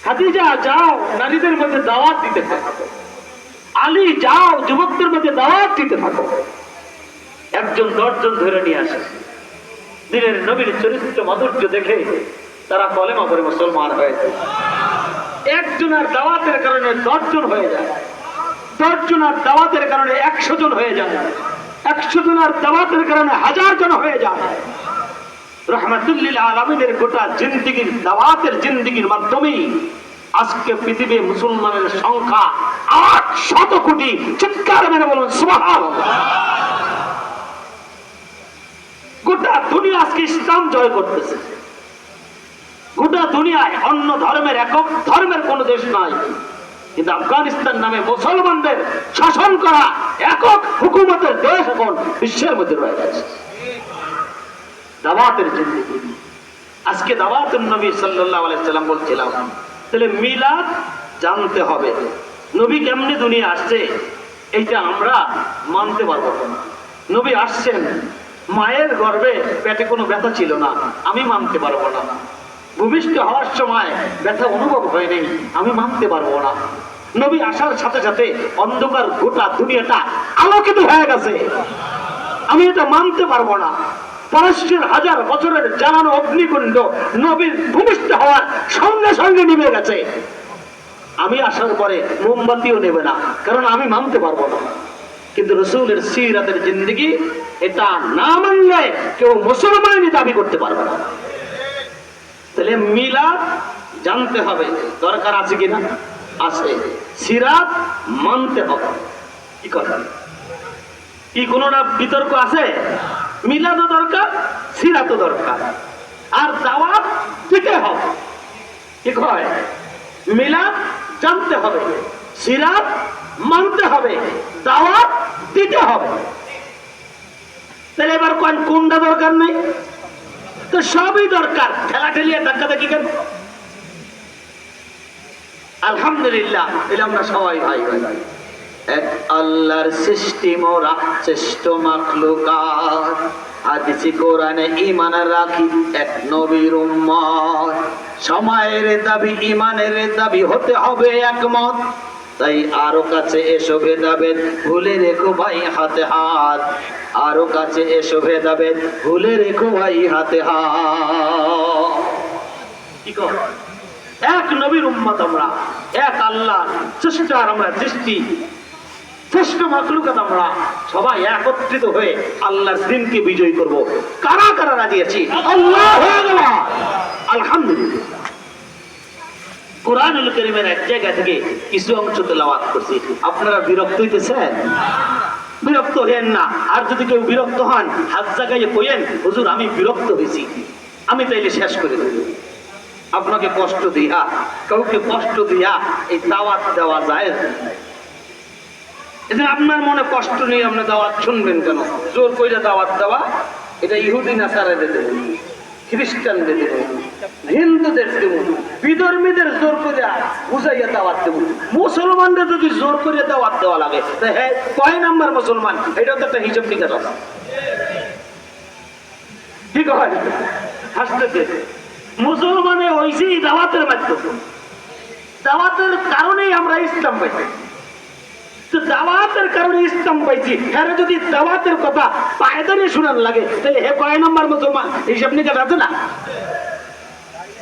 খাদিজা যাও নারীদের মধ্যে দাওয়াত দিতে থাকো, আলী যাও যুবকদের মধ্যে দাওয়াত দিতে থাকো। একজন 10 জন ধরে নিয়ে আসে, দিনের নবীর চরিত্র মাধুর্য দেখে তারা কলেমা পড়ে মুসলমান হয়ে যায়। একজনের দাওয়াতের কারণে 10 জন হয়ে যায়, 10 জনের দাওয়াতের কারণে 100 জন হয়ে যায়, 100 জনের দাওয়াতের কারণে 1000 জন হয়ে যায়। রহমাতুল্লিল আলামিনের গোটা জিন্দেগীর দাওয়াতের জিন্দেগীর মাধ্যমে আজকে পৃথিবী মুসলমানের সংখ্যা 800 কোটি। চিৎকার মেরে বলুন সুবহানাল্লাহ। গোটা দুনিয়া আজকে ইসলাম জয় করতেছে। গোটা দুনিয়ায় অন্য ধর্মের, একক ধর্মের কোন দেশ নাই, কিন্তু আফগানিস্তান নামে মুসলমানদের শাসন করা একক হুকুমতের দেশ এখন বিশ্বের মধ্যে রয়ে গেছে। দাওয়াতের জিন্দেগি। আজকে দাওয়াতুন নবী সাল্লাল্লাহু আলাইহি সাল্লাম বলছিলাম, তাহলে মিলাদ জানতে হবে। নবী কেমনে দুনিয়া আসছে এইটা আমরা মানতে পারবো না। নবী আসছেন, মায়ের গর্ভে পেটে কোনো ব্যথা ছিল না, আমি মানতে পারবো না। ভূমিষ্ঠ হওয়ার সময় ব্যথা অনুভব হয়নি, আমি মানতে পারবো না। নবী আসার সাথে সাথে অন্ধকার গোটা দুনিয়াটা আলোকিত হয়ে গেছে, আমি এটা মানতে পারবো না। 5,000 বছরের জ্বালানো অগ্নিকুণ্ড নবীর ভূমিষ্ঠ হওয়ার সঙ্গে সঙ্গে নিভে গেছে, আমি আসার পরে মোমবাতিও নেবে না, কারণ আমি মানতে পারবো না। কিন্তু রাসূলের সিরাতের জিন্দেগি এটা না মানলে কেউ মুসলমানই দাবি করতে পারবে না। তাহলে মিলাদ জানতে হবে, দরকার আছে কিনা? আছে। সিরাত মানতে হবে। কি কথা, কি কোনটা বিতর্ক আছে? মিলাদও দরকার, সিরাতও দরকার, আর দাওয়াত দিতে হবে। কি কয়? মিলাদ জানতে হবে, সিরাত মানতে হবে, দাওয়াত দিতে হবে। তাহলে এবার কোনটা দরকার নেই? তো সবই দরকার, ঠেলা ঠেলিয়ে ধাক্কা দেখি কেন? আলহামদুলিল্লাহ, এলে আমরা সবাই ভাই ভাই। এক আল্লাহর সৃষ্টি মোরা শ্রেষ্ঠ মাখলুকাত, হাদিসে কোরআনে ঈমান রাখি এক নবীর উম্মত। সময়ের দাবি ঈমানের দাবি হতে হবে একমত, তাই আরো কাছে এসো ভেদাভেদ ভুলে রেখো ভাই হাতে হাত। আরো কাছে এসো ভেদাভেদ ভুলে রেখো ভাই হাতে হাত। কি কর? এক নবীর উম্মত আমরা, এক আল্লাহ শ্রেষ্ঠ, আর আমরা সৃষ্টি শ্রেষ্ঠ মাখলুকাত। আমরা সবাই একত্রিত হয়ে আল্লাহর দিনকে বিজয় করব। কারা কারা রাজি আছি? আল্লাহু আকবার, আলহামদুলিল্লাহ। কুরআনুল কারীমের এক জায়গা থেকে কিছু অংশ তেলাওয়াত করছি। আপনারা বিরক্ত হইতেছেন? বিরক্ত হয়েন না। আর যদি কেউ বিরক্ত হন, হাত জায়গায় কইেন, হুজুর আমি বিরক্ত হয়েছি, আমি তাইলে শেষ করে দেব। আপনাকে কষ্ট দিয়া, কাউকে কষ্ট দিয়া এই দাওয়াত দেওয়া যায়? এজন্য আপনার মনে কষ্ট নেই, আপনি দাওয়াত শুনবেন কেন? জোর কইরা দাওয়াত দেওয়া এটা ইহুদি নাসারাদের দেব, খ্রিস্টানদের দেব, হিন্দুদের দেব, বিধর্মীদের জোর করে বুঝাইয়া দাওয়াত দেব। মুসলমানদের যদি জোর করে দাওয়াত দেওয়া লাগে, হ্যাঁ কয় নাম্বার মুসলমান? এটাও তো একটা হিসাব নিকাশ আছে। ঠিক হয়? হাসতে মুসলমানে হয়েছি দাওয়াতের মাধ্যমে, দাওয়াতের কারণেই আমরা ইসলাম পাইছি। দাওয়াতের কারণে ইসলাম পাইছি, হ্যাঁ যদি দাওয়াতের কথা পায়দানি শোনার লাগে, তাহলে হে কয় নাম্বার মুসলমান? হিসাব নিকাশ আছে না?